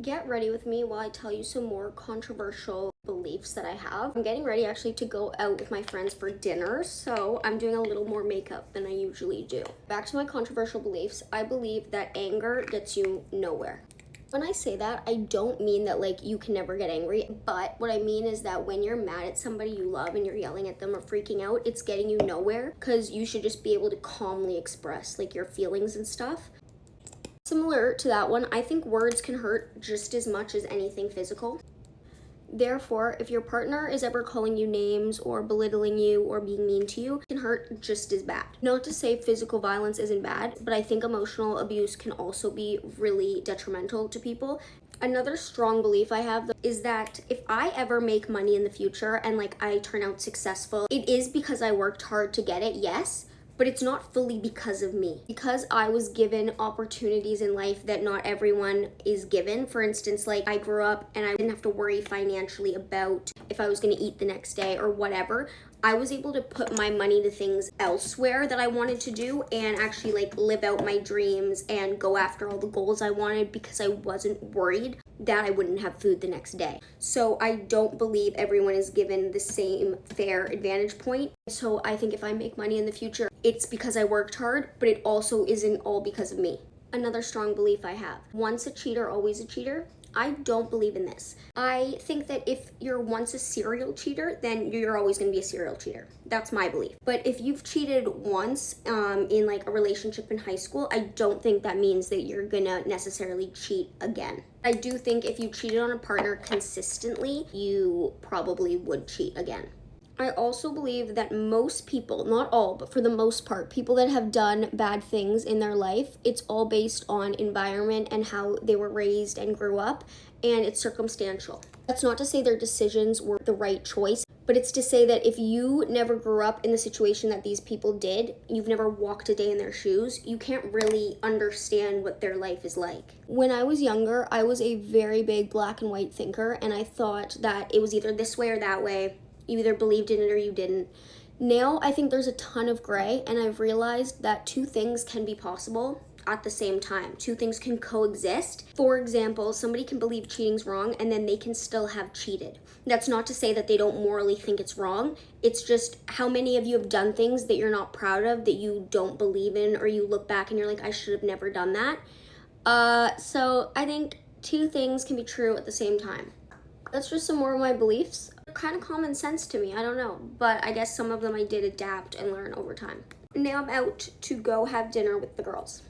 Get ready with me while I tell you some more controversial beliefs that I have. I'm getting ready actually to go out with my friends for dinner, so I'm doing a little more makeup than I usually do. Back to my controversial beliefs, I believe that anger gets you nowhere. When I say that, I don't mean that like you can never get angry, but what I mean is that when you're mad at somebody you love and you're yelling at them or freaking out, it's getting you nowhere because you should just be able to calmly express like your feelings and stuff. Similar to that one, I think words can hurt just as much as anything physical. Therefore, if your partner is ever calling you names or belittling you or being mean to you, it can hurt just as bad. Not to say physical violence isn't bad, but I think emotional abuse can also be really detrimental to people. Another strong belief I have is that if I ever make money in the future and like I turn out successful, it is because I worked hard to get it, yes, but it's not fully because of me. Because I was given opportunities in life that not everyone is given. For instance, like I grew up and I didn't have to worry financially about if I was gonna eat the next day or whatever. I was able to put my money to things elsewhere that I wanted to do and actually like live out my dreams and go after all the goals I wanted because I wasn't worried that I wouldn't have food the next day. So I don't believe everyone is given the same fair advantage point. So I think if I make money in the future, it's because I worked hard, but it also isn't all because of me. Another strong belief I have, once a cheater, always a cheater. I don't believe in this. I think that if you're once a serial cheater, then you're always going to be a serial cheater. That's my belief. But if you've cheated once in like a relationship in high school, I don't think that means that you're going to necessarily cheat again. I do think if you cheated on a partner consistently, you probably would cheat again. I also believe that most people, not all, but for the most part, people that have done bad things in their life, it's all based on environment and how they were raised and grew up, and it's circumstantial. That's not to say their decisions were the right choice, but it's to say that if you never grew up in the situation that these people did, you've never walked a day in their shoes, you can't really understand what their life is like. When I was younger, I was a very big black and white thinker, and I thought that it was either this way or that way. You either believed in it or you didn't. Now I think there's a ton of gray, and I've realized that two things can be possible at the same time. Two things can coexist. For example, somebody can believe cheating's wrong and then they can still have cheated. That's not to say that they don't morally think it's wrong. It's just how many of you have done things that you're not proud of, that you don't believe in, or you look back and you're like, I should have never done that. So I think two things can be true at the same time. That's just some more of my beliefs. They're kind of common sense to me, I don't know, but I guess some of them I did adapt and learn over time. Now I'm out to go have dinner with the girls.